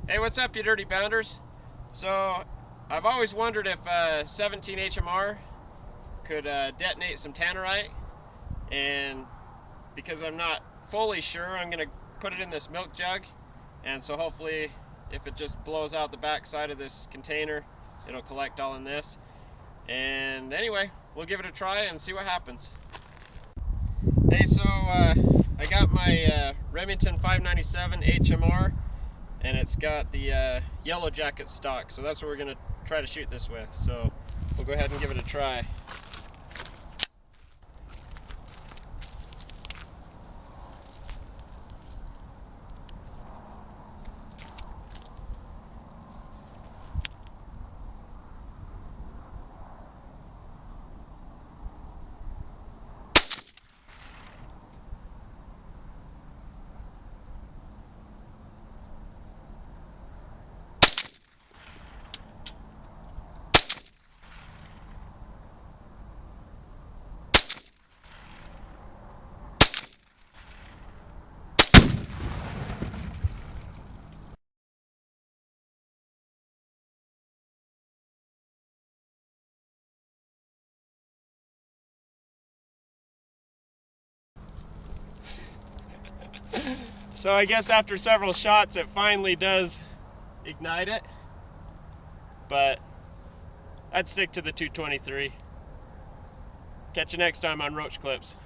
Hey, what's up, you dirty bounders? So, I've always wondered if 17 HMR could detonate some Tannerite, and because I'm not fully sure, I'm going to put it in this milk jug, and so hopefully if it just blows out the back side of this container, it'll collect all in this. And anyway, we'll give it a try and see what happens. Hey, so I got my Remington 597 HMR, and it's got the yellow jacket stock, so that's what we're going to try to shoot this with. So we'll go ahead and give it a try. So I guess after several shots it finally does ignite it, but I'd stick to the 223. Catch you next time on Roach Clips.